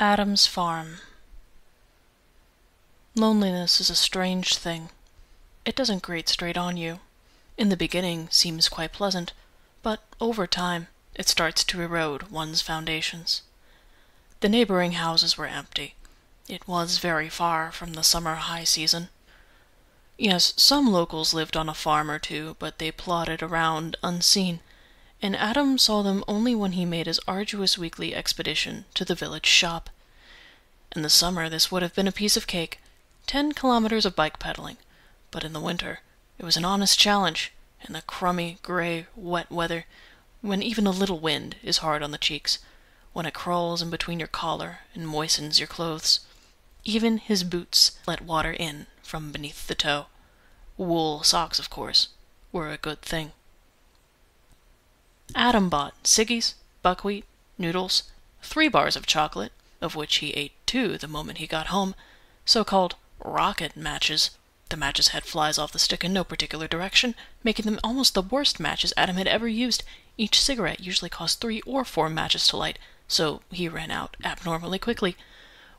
Adam's farm. Loneliness is a strange thing. It doesn't grate straight on you. In the beginning seems quite pleasant, but over time it starts to erode one's foundations. The neighboring houses were empty. It was very far from the summer high season. Yes, some locals lived on a farm or two, but they plodded around unseen, and Adam saw them only when he made his arduous weekly expedition to the village shop. In the summer this would have been a piece of cake, 10 kilometers of bike pedaling, but in the winter it was an honest challenge, in the crummy, gray, wet weather, when even a little wind is hard on the cheeks, when it crawls in between your collar and moistens your clothes. Even his boots let water in from beneath the toe. Wool socks, of course, were a good thing. Adam bought ciggies, buckwheat, noodles, 3 bars of chocolate, of which he ate 2 the moment he got home, so-called rocket matches. The matches had flies off the stick in no particular direction, making them almost the worst matches Adam had ever used. Each cigarette usually cost 3 or 4 matches to light, so he ran out abnormally quickly,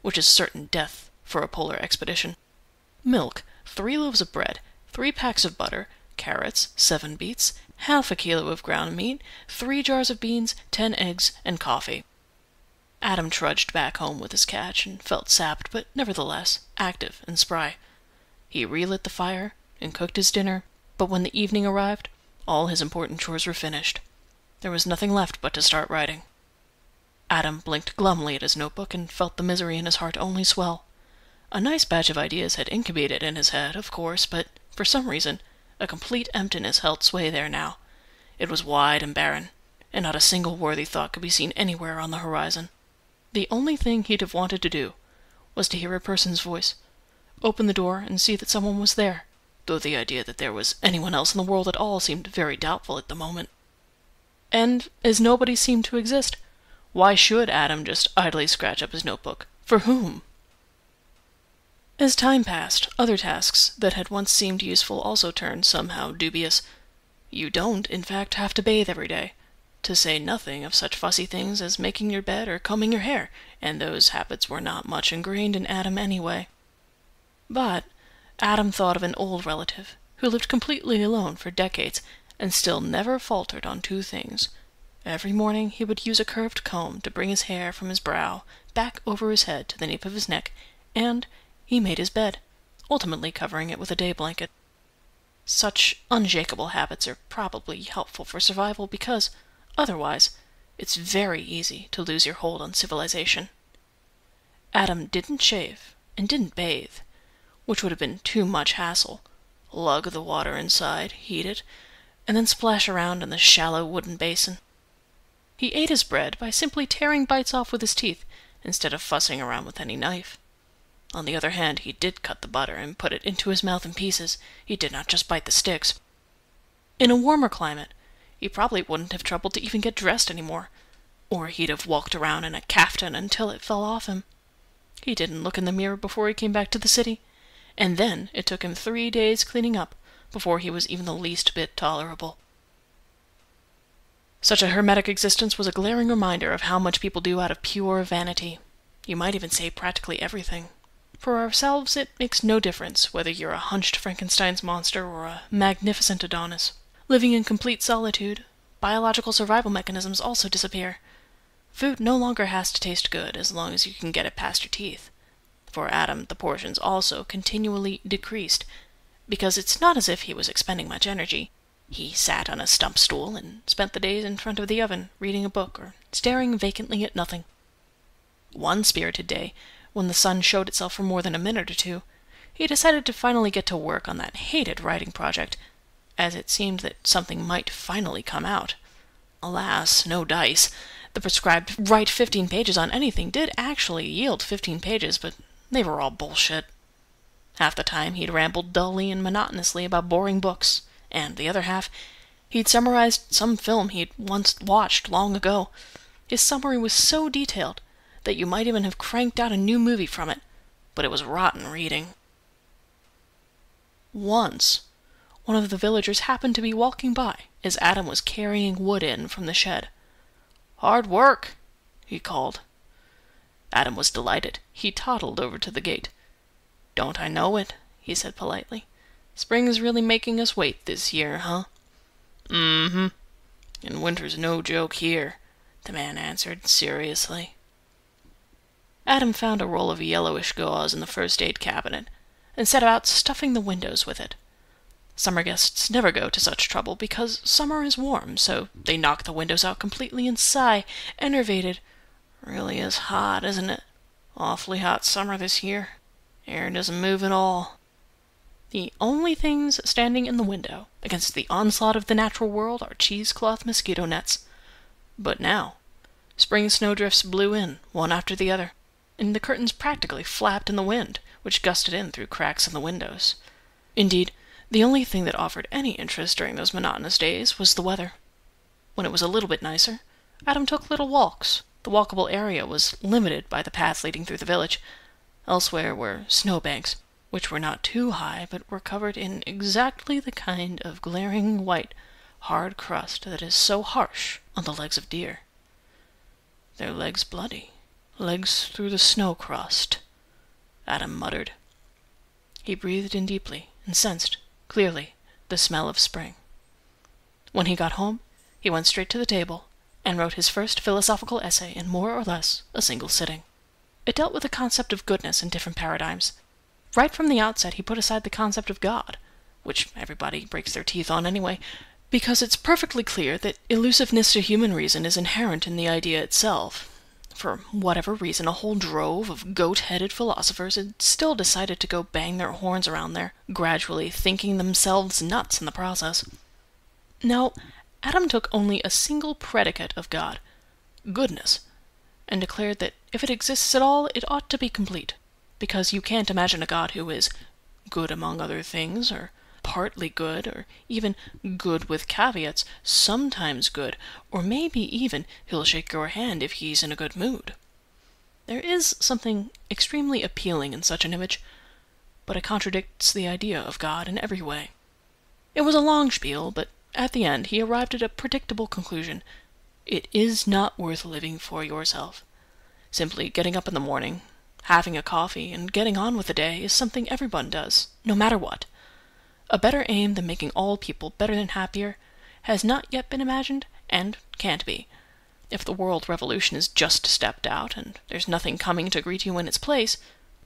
which is certain death for a polar expedition. Milk, 3 loaves of bread, 3 packs of butter, carrots, 7 beets, half a kilo of ground meat, 3 jars of beans, 10 eggs, and coffee. Adam trudged back home with his catch and felt sapped, but nevertheless active and spry. He relit the fire and cooked his dinner, but when the evening arrived, all his important chores were finished. There was nothing left but to start writing. Adam blinked glumly at his notebook and felt the misery in his heart only swell. A nice batch of ideas had incubated in his head, of course, but for some reason a complete emptiness held sway there now. It was wide and barren, and not a single worthy thought could be seen anywhere on the horizon. The only thing he'd have wanted to do was to hear a person's voice, open the door and see that someone was there, though the idea that there was anyone else in the world at all seemed very doubtful at the moment. And as nobody seemed to exist, why should Adam just idly scratch up his notebook? For whom? As time passed, other tasks that had once seemed useful also turned somehow dubious. You don't, in fact, have to bathe every day, to say nothing of such fussy things as making your bed or combing your hair, and those habits were not much ingrained in Adam anyway. But Adam thought of an old relative who lived completely alone for decades and still never faltered on 2 things. Every morning he would use a curved comb to bring his hair from his brow back over his head to the nape of his neck, and he made his bed, ultimately covering it with a day blanket. Such unshakable habits are probably helpful for survival because, otherwise, it's very easy to lose your hold on civilization. Adam didn't shave and didn't bathe, which would have been too much hassle. Lug the water inside, heat it, and then splash around in the shallow wooden basin. He ate his bread by simply tearing bites off with his teeth, instead of fussing around with any knife. On the other hand, he did cut the butter and put it into his mouth in pieces. He did not just bite the sticks. In a warmer climate, he probably wouldn't have troubled to even get dressed anymore, or he'd have walked around in a kaftan until it fell off him. He didn't look in the mirror before he came back to the city, and then it took him 3 days cleaning up before he was even the least bit tolerable. Such a hermetic existence was a glaring reminder of how much people do out of pure vanity. You might even say practically everything. For ourselves, it makes no difference whether you're a hunched Frankenstein's monster or a magnificent Adonis. Living in complete solitude, biological survival mechanisms also disappear. Food no longer has to taste good as long as you can get it past your teeth. For Adam, the portions also continually decreased, because it's not as if he was expending much energy. He sat on a stump stool and spent the days in front of the oven, reading a book or staring vacantly at nothing. One spirited day, when the sun showed itself for more than a minute or 2, he decided to finally get to work on that hated writing project, as it seemed that something might finally come out. Alas, no dice. The prescribed write 15 pages on anything did actually yield 15 pages, but they were all bullshit. Half the time he'd rambled dully and monotonously about boring books, and the other half, he'd summarized some film he'd once watched long ago. His summary was so detailed that you might even have cranked out a new movie from it, but it was rotten reading. Once, one of the villagers happened to be walking by as Adam was carrying wood in from the shed. "Hard work," he called. Adam was delighted. He toddled over to the gate. "Don't I know it?" he said politely. "Spring's really making us wait this year, huh?" "Mm-hmm. And winter's no joke here," the man answered seriously. Adam found a roll of yellowish gauze in the first aid cabinet and set about stuffing the windows with it. Summer guests never go to such trouble because summer is warm, so they knock the windows out completely and sigh, enervated. "Really is hot, isn't it? Awfully hot summer this year. Air doesn't move at all." The only things standing in the window against the onslaught of the natural world are cheesecloth mosquito nets. But now, spring snowdrifts blew in, one after the other, and the curtains practically flapped in the wind, which gusted in through cracks in the windows. Indeed, the only thing that offered any interest during those monotonous days was the weather. When it was a little bit nicer, Adam took little walks. The walkable area was limited by the path leading through the village. Elsewhere were snowbanks, which were not too high, but were covered in exactly the kind of glaring white, hard crust that is so harsh on the legs of deer. "Their legs bloody, legs through the snow crust," Adam muttered. He breathed in deeply and sensed, clearly, the smell of spring. When he got home, he went straight to the table and wrote his first philosophical essay in more or less a single sitting. It dealt with the concept of goodness in different paradigms. Right from the outset, he put aside the concept of God, which everybody breaks their teeth on anyway, because it's perfectly clear that elusiveness to human reason is inherent in the idea itself. For whatever reason, a whole drove of goat-headed philosophers had still decided to go bang their horns around there, gradually thinking themselves nuts in the process. Now, Adam took only a single predicate of God, goodness, and declared that if it exists at all, it ought to be complete, because you can't imagine a God who is good among other things, or partly good, or even good with caveats, sometimes good, or maybe even he'll shake your hand if he's in a good mood. There is something extremely appealing in such an image, but it contradicts the idea of God in every way. It was a long spiel, but at the end he arrived at a predictable conclusion. It is not worth living for yourself. Simply getting up in the morning, having a coffee, and getting on with the day is something everyone does, no matter what. A better aim than making all people better and happier has not yet been imagined, and can't be. If the world revolution is just stepped out, and there's nothing coming to greet you in its place,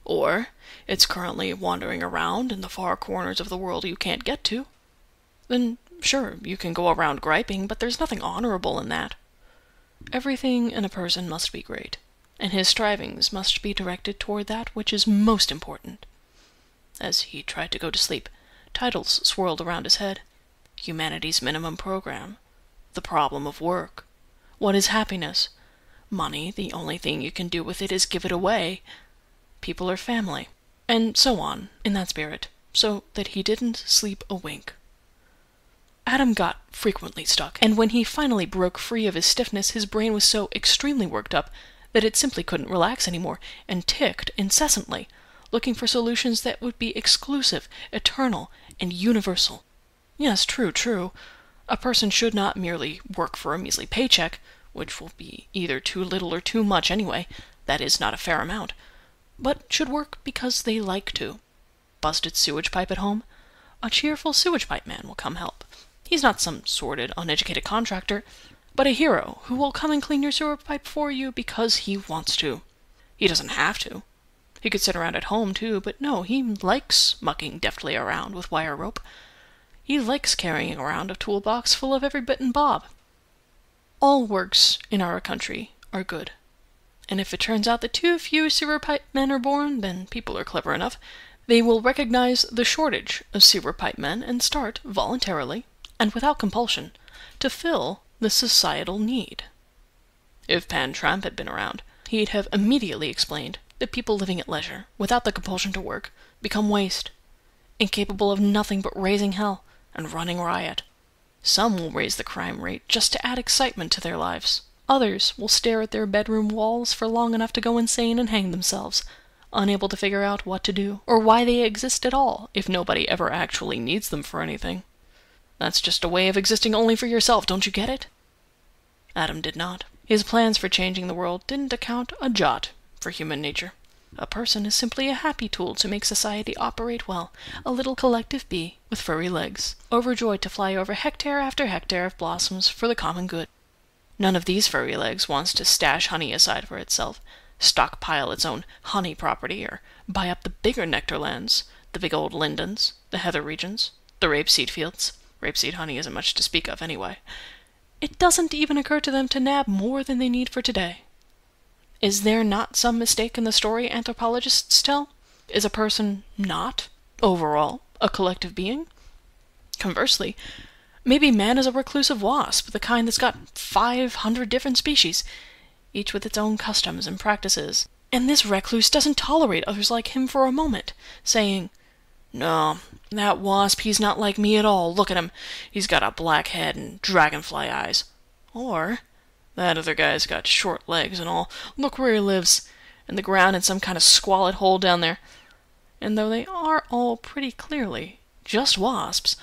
or it's currently wandering around in the far corners of the world you can't get to, then sure, you can go around griping, but there's nothing honorable in that. Everything in a person must be great, and his strivings must be directed toward that which is most important. As he tried to go to sleep, titles swirled around his head. Humanity's minimum program. The problem of work. What is happiness? Money, the only thing you can do with it is give it away. People are family. And so on, in that spirit, so that he didn't sleep a wink. Adam got frequently stuck, and when he finally broke free of his stiffness, his brain was so extremely worked up that it simply couldn't relax anymore, and ticked incessantly, looking for solutions that would be exclusive, eternal, and universal. Yes, true. A person should not merely work for a measly paycheck, which will be either too little or too much anyway, that is not a fair amount, but should work because they like to. Busted sewage pipe at home? A cheerful sewage pipe man will come help. He's not some sordid, uneducated contractor, but a hero who will come and clean your sewer pipe for you because he wants to. He doesn't have to. He could sit around at home, too, but no, he likes mucking deftly around with wire rope. He likes carrying around a toolbox full of every bit and bob. All works in our country are good. And if it turns out that too few sewer pipe men are born, then people are clever enough. They will recognize the shortage of sewer pipe men and start, voluntarily, and without compulsion, to fill the societal need. If Pan Tramp had been around, he'd have immediately explained that people living at leisure, without the compulsion to work, become waste, incapable of nothing but raising hell and running riot. Some will raise the crime rate just to add excitement to their lives. Others will stare at their bedroom walls for long enough to go insane and hang themselves, unable to figure out what to do, or why they exist at all, if nobody ever actually needs them for anything. That's just a way of existing only for yourself, don't you get it? Adam did not. His plans for changing the world didn't account a jot for human nature. A person is simply a happy tool to make society operate well, a little collective bee with furry legs, overjoyed to fly over hectare after hectare of blossoms for the common good. None of these furry legs wants to stash honey aside for itself, stockpile its own honey property, or buy up the bigger nectar lands, the big old lindens, the heather regions, the rapeseed fields. Rapeseed honey isn't much to speak of anyway. It doesn't even occur to them to nab more than they need for today. Is there not some mistake in the story anthropologists tell? Is a person not, overall, a collective being? Conversely, maybe man is a reclusive wasp, the kind that's got 500 different species, each with its own customs and practices, and this recluse doesn't tolerate others like him for a moment, saying, "No, that wasp, he's not like me at all. Look at him. He's got a black head and dragonfly eyes." Or, "That other guy's got short legs and all. Look where he lives, in the ground in some kind of squalid hole down there." And though they are all pretty clearly just wasps,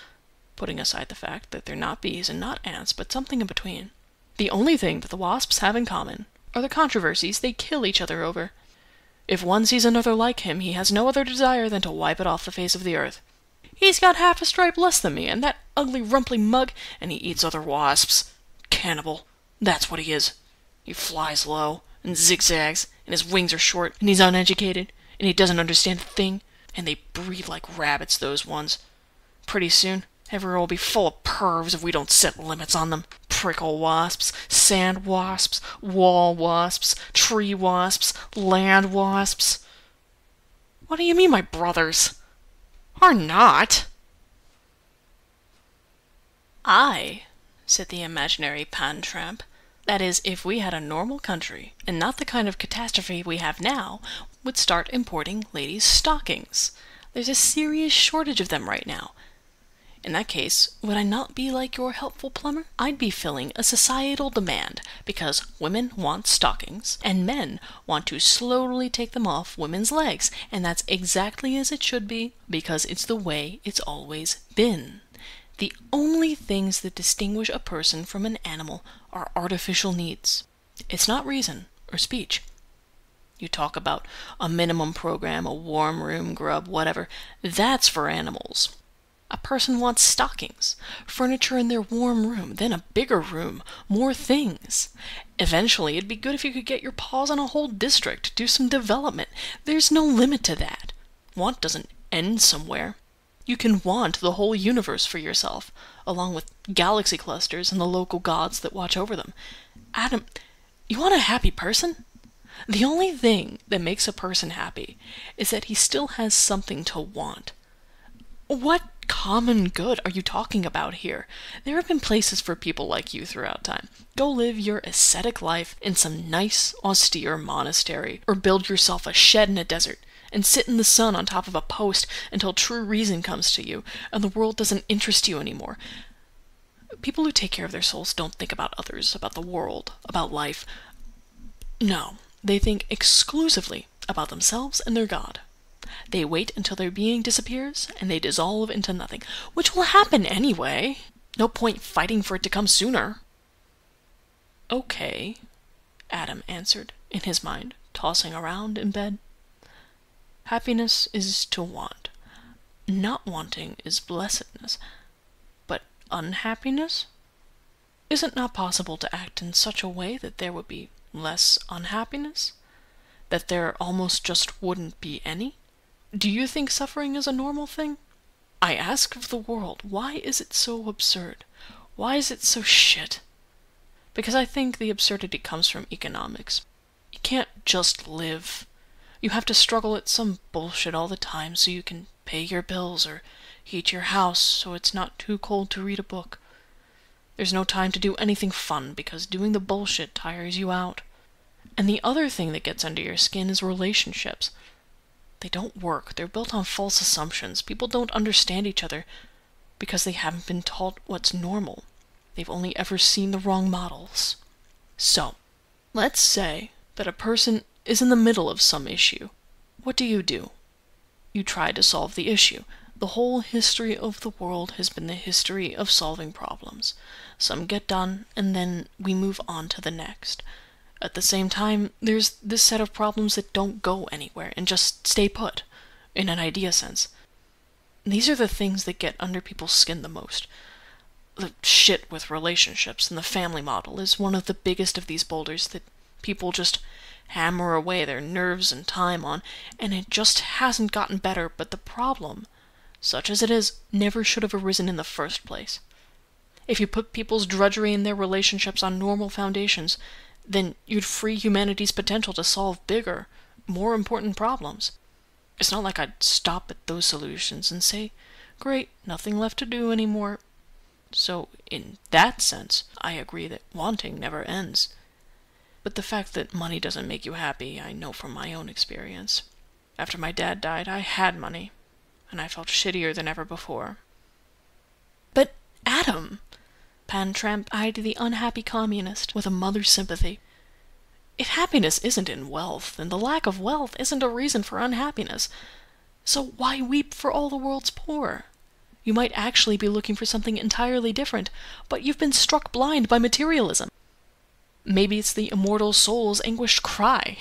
putting aside the fact that they're not bees and not ants, but something in between, the only thing that the wasps have in common are the controversies they kill each other over. If one sees another like him, he has no other desire than to wipe it off the face of the earth. "He's got half a stripe less than me, and that ugly rumply mug, and he eats other wasps. Cannibal. That's what he is. He flies low, and zigzags, and his wings are short, and he's uneducated, and he doesn't understand a thing, and they breed like rabbits, those ones. Pretty soon, everywhere will be full of pervs if we don't set limits on them. Prickle wasps, sand wasps, wall wasps, tree wasps, land wasps." "What do you mean, my brothers are not?" "I," said the imaginary pan-tramp, "that is, if we had a normal country, and not the kind of catastrophe we have now, would start importing ladies' stockings. There's a serious shortage of them right now. In that case, would I not be like your helpful plumber? I'd be filling a societal demand, because women want stockings, and men want to slowly take them off women's legs, and that's exactly as it should be, because it's the way it's always been. The only things that distinguish a person from an animal are artificial needs. It's not reason or speech. You talk about a minimum program, a warm room, grub, whatever. That's for animals. A person wants stockings, furniture in their warm room, then a bigger room, more things. Eventually, it'd be good if you could get your paws on a whole district, do some development. There's no limit to that. Want doesn't end somewhere. You can want the whole universe for yourself, along with galaxy clusters and the local gods that watch over them. Adam, you want a happy person? The only thing that makes a person happy is that he still has something to want. What common good are you talking about here? There have been places for people like you throughout time. Go live your ascetic life in some nice, austere monastery, or build yourself a shed in a desert, and sit in the sun on top of a post until true reason comes to you, and the world doesn't interest you anymore. People who take care of their souls don't think about others, about the world, about life. No, they think exclusively about themselves and their God. They wait until their being disappears, and they dissolve into nothing, which will happen anyway. No point fighting for it to come sooner." "Okay," Adam answered, in his mind, tossing around in bed. "Happiness is to want. Not wanting is blessedness. But unhappiness? Is it not possible to act in such a way that there would be less unhappiness? That there almost just wouldn't be any? Do you think suffering is a normal thing? I ask of the world, why is it so absurd? Why is it so shit? Because I think the absurdity comes from economics. You can't just live. You have to struggle at some bullshit all the time so you can pay your bills or heat your house so it's not too cold to read a book. There's no time to do anything fun because doing the bullshit tires you out. And the other thing that gets under your skin is relationships. They don't work. They're built on false assumptions. People don't understand each other because they haven't been taught what's normal. They've only ever seen the wrong models. So, let's say that a person is in the middle of some issue. What do? You try to solve the issue. The whole history of the world has been the history of solving problems. Some get done, and then we move on to the next. at the same time, there's this set of problems that don't go anywhere and just stay put, in an idea sense. These are the things that get under people's skin the most. The shit with relationships and the family model is one of the biggest of these boulders that people just hammer away their nerves and time on, and it just hasn't gotten better, but the problem, such as it is, never should have arisen in the first place. If you put people's drudgery in their relationships on normal foundations, then you'd free humanity's potential to solve bigger, more important problems. It's not like I'd stop at those solutions and say, great, nothing left to do anymore. So, in that sense, I agree that wanting never ends. But the fact that money doesn't make you happy, I know from my own experience. After my dad died, I had money, and I felt shittier than ever before. But, Adam! Pan Tramp-eyed the unhappy communist with a mother's sympathy. If happiness isn't in wealth, then the lack of wealth isn't a reason for unhappiness. So why weep for all the world's poor? You might actually be looking for something entirely different, but you've been struck blind by materialism. Maybe it's the immortal soul's anguished cry,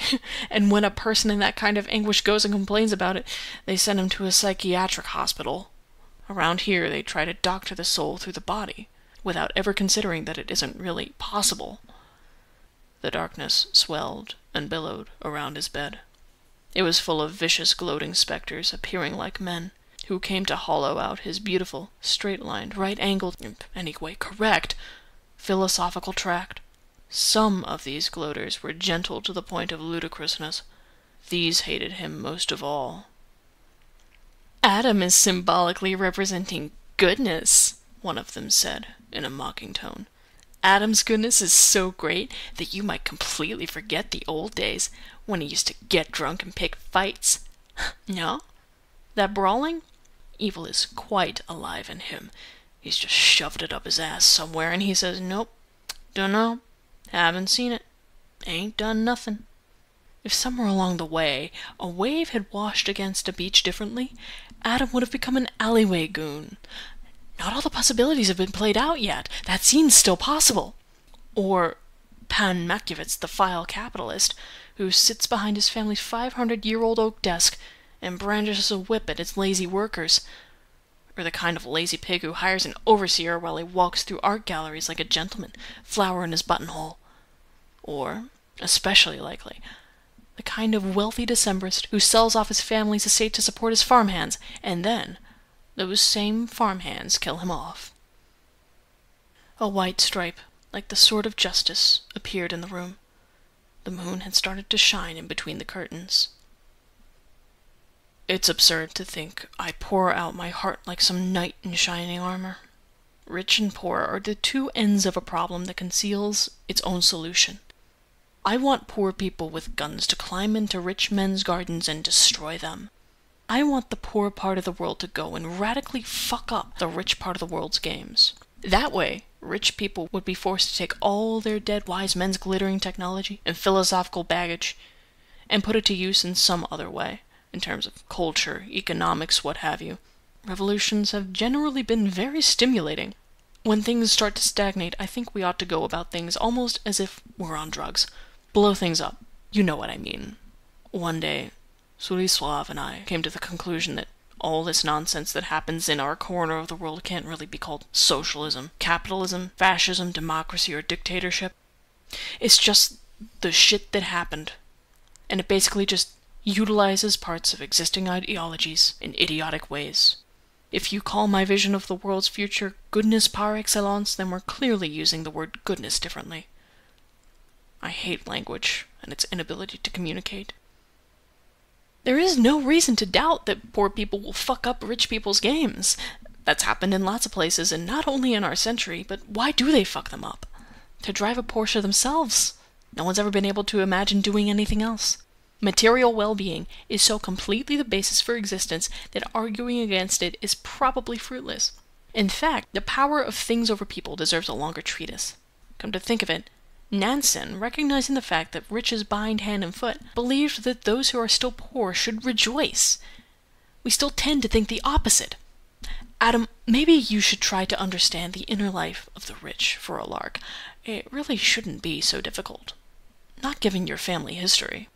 and when a person in that kind of anguish goes and complains about it, they send him to a psychiatric hospital. Around here, they try to doctor the soul through the body, without ever considering that it isn't really possible. The darkness swelled and billowed around his bed. It was full of vicious, gloating specters, appearing like men, who came to hollow out his beautiful, straight-lined, right-angled, anyway, correct, philosophical tract. Some of these gloaters were gentle to the point of ludicrousness. These hated him most of all. Adam is symbolically representing goodness, one of them said, in a mocking tone. Adam's goodness is so great that you might completely forget the old days, when he used to get drunk and pick fights. No? That brawling? Evil is quite alive in him. He's just shoved it up his ass somewhere, and he says, nope, dunno, haven't seen it, ain't done nothing. If somewhere along the way a wave had washed against a beach differently, Adam would have become an alleyway goon. Not all the possibilities have been played out yet. That scene's still possible. Or Pan Makiewicz, the file capitalist, who sits behind his family's 500-year-old oak desk and brandishes a whip at its lazy workers. Or the kind of lazy pig who hires an overseer while he walks through art galleries like a gentleman, flower in his buttonhole. Or, especially likely, the kind of wealthy Decembrist who sells off his family's estate to support his farmhands, and then those same farmhands kill him off. A white stripe, like the sword of justice, appeared in the room. The moon had started to shine in between the curtains. It's absurd to think I pour out my heart like some knight in shining armor. Rich and poor are the two ends of a problem that conceals its own solution. I want poor people with guns to climb into rich men's gardens and destroy them. I want the poor part of the world to go and radically fuck up the rich part of the world's games. That way, rich people would be forced to take all their dead wise men's glittering technology and philosophical baggage and put it to use in some other way, in terms of culture, economics, what have you. Revolutions have generally been very stimulating. When things start to stagnate, I think we ought to go about things almost as if we're on drugs. Blow things up. You know what I mean. One day, Sulislav and I came to the conclusion that all this nonsense that happens in our corner of the world can't really be called socialism, capitalism, fascism, democracy, or dictatorship. It's just the shit that happened. And it basically just utilizes parts of existing ideologies in idiotic ways. If you call my vision of the world's future goodness par excellence, then we're clearly using the word goodness differently. I hate language and its inability to communicate. There is no reason to doubt that poor people will fuck up rich people's games. That's happened in lots of places, and not only in our century, but why do they fuck them up? To drive a Porsche themselves. No one's ever been able to imagine doing anything else. Material well-being is so completely the basis for existence that arguing against it is probably fruitless. In fact, the power of things over people deserves a longer treatise. Come to think of it, Nansen, recognizing the fact that riches bind hand and foot, believed that those who are still poor should rejoice. We still tend to think the opposite. Adam, maybe you should try to understand the inner life of the rich for a lark. It really shouldn't be so difficult. not given your family history.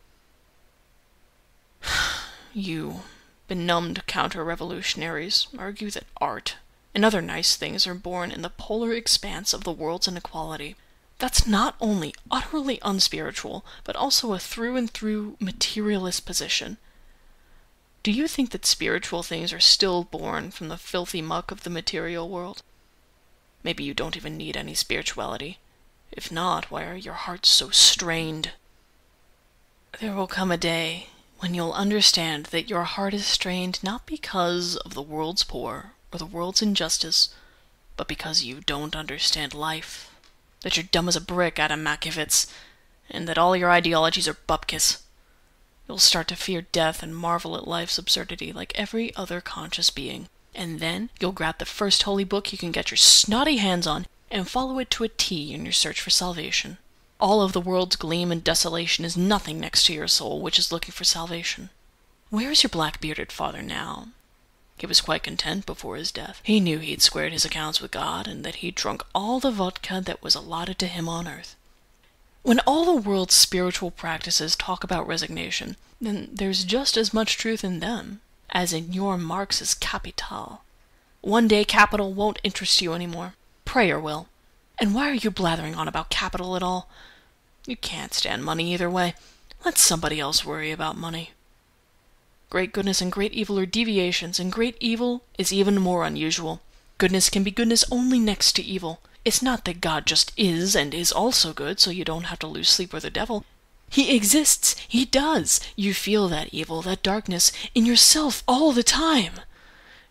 You benumbed counter-revolutionaries argue that art and other nice things are born in the polar expanse of the world's inequality. That's not only utterly unspiritual, but also a through-and-through materialist position. Do you think that spiritual things are still born from the filthy muck of the material world? Maybe you don't even need any spirituality. If not, why are your hearts so strained? There will come a day when you'll understand that your heart is strained not because of the world's poor or the world's injustice, but because you don't understand life, that you're dumb as a brick, Adam Makivitz, and that all your ideologies are bupkis. You'll start to fear death and marvel at life's absurdity like every other conscious being. And then you'll grab the first holy book you can get your snotty hands on and follow it to a T in your search for salvation. All of the world's gleam and desolation is nothing next to your soul, which is looking for salvation. Where is your black-bearded father now? He was quite content before his death. He knew he'd squared his accounts with God, and that he'd drunk all the vodka that was allotted to him on earth. When all the world's spiritual practices talk about resignation, then there's just as much truth in them as in your Marx's Kapital. One day capital won't interest you anymore. Prayer will. And why are you blathering on about capital at all? You can't stand money either way. Let somebody else worry about money. Great goodness and great evil are deviations, and great evil is even more unusual. Goodness can be goodness only next to evil. It's not that God just is and is also good, so you don't have to lose sleep with the devil. He exists. He does. You feel that evil, that darkness, in yourself all the time.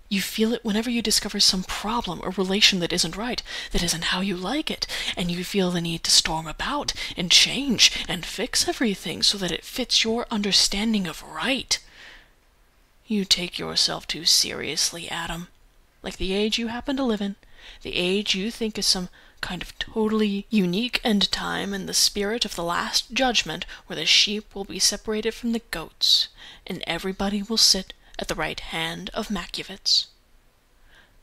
You feel it whenever you discover some problem or relation that isn't right, that isn't how you like it, and you feel the need to storm about and change and fix everything so that it fits your understanding of right. You take yourself too seriously, Adam. Like the age you happen to live in, the age you think is some kind of totally unique end time in the spirit of the Last Judgment, where the sheep will be separated from the goats, and everybody will sit at the right hand of Makivitz.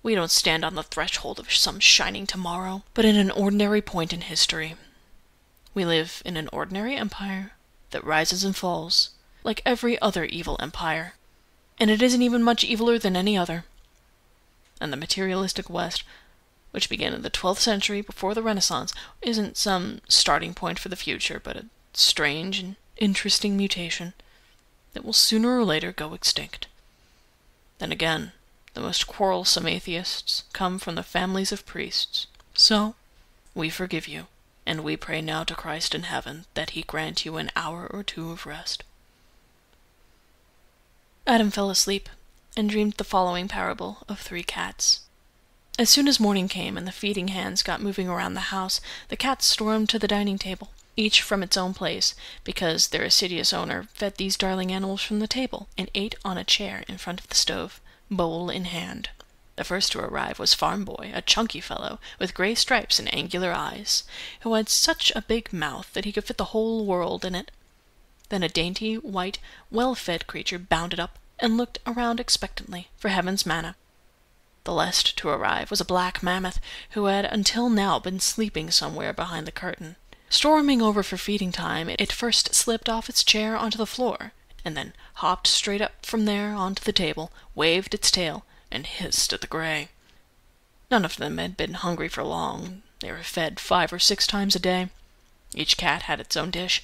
We don't stand on the threshold of some shining tomorrow, but in an ordinary point in history. We live in an ordinary empire that rises and falls, like every other evil empire, and it isn't even much eviler than any other. And the materialistic West, which began in the 12th century before the Renaissance, isn't some starting point for the future, but a strange and interesting mutation that will sooner or later go extinct. Then again, the most quarrelsome atheists come from the families of priests. So, we forgive you, and we pray now to Christ in heaven that he grant you an hour or two of rest. Adam fell asleep and dreamed the following parable of 3 cats. As soon as morning came and the feeding hands got moving around the house, the cats stormed to the dining table, each from its own place, because their assiduous owner fed these darling animals from the table, and ate on a chair in front of the stove, bowl in hand. The first to arrive was Farm Boy, a chunky fellow, with grey stripes and angular eyes, who had such a big mouth that he could fit the whole world in it. Then a dainty, white, well-fed creature bounded up and looked around expectantly for heaven's manna. The last to arrive was a black mammoth, who had until now been sleeping somewhere behind the curtain. Storming over for feeding time, it first slipped off its chair onto the floor, and then hopped straight up from there onto the table, waved its tail, and hissed at the grey. None of them had been hungry for long. They were fed 5 or 6 times a day. Each cat had its own dish.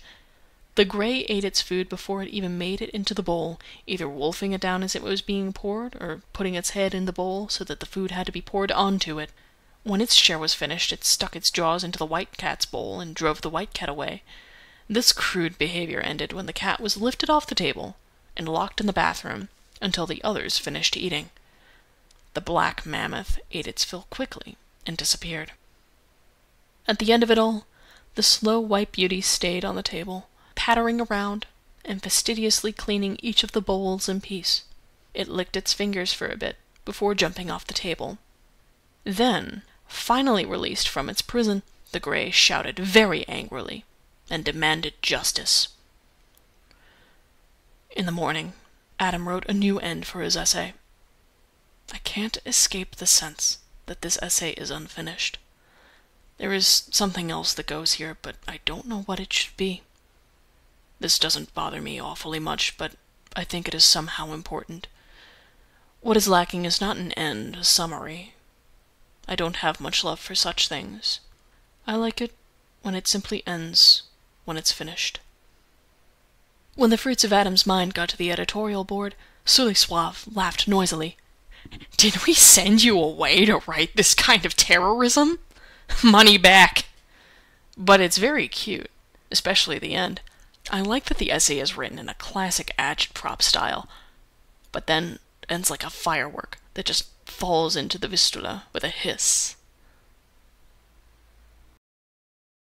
The grey ate its food before it even made it into the bowl, either wolfing it down as it was being poured, or putting its head in the bowl so that the food had to be poured onto it. When its share was finished, it stuck its jaws into the white cat's bowl and drove the white cat away. This crude behavior ended when the cat was lifted off the table and locked in the bathroom until the others finished eating. The black mammoth ate its fill quickly and disappeared. At the end of it all, the slow white beauty stayed on the table, pattering around and fastidiously cleaning each of the bowls in peace. It licked its fingers for a bit before jumping off the table. Then, finally released from its prison, the grey shouted very angrily and demanded justice. In the morning, Adam wrote a new end for his essay. I can't escape the sense that this essay is unfinished. There is something else that goes here, but I don't know what it should be. This doesn't bother me awfully much, but I think it is somehow important. What is lacking is not an end, a summary. I don't have much love for such things. I like it when it simply ends, when it's finished. When the Fruits of Adam's mind got to the editorial board, Suliswaf laughed noisily. "Did we send you away to write this kind of terrorism? Money back!" But it's very cute, especially the end. I like that the essay is written in a classic agitprop style, but then ends like a firework that just falls into the Vistula with a hiss.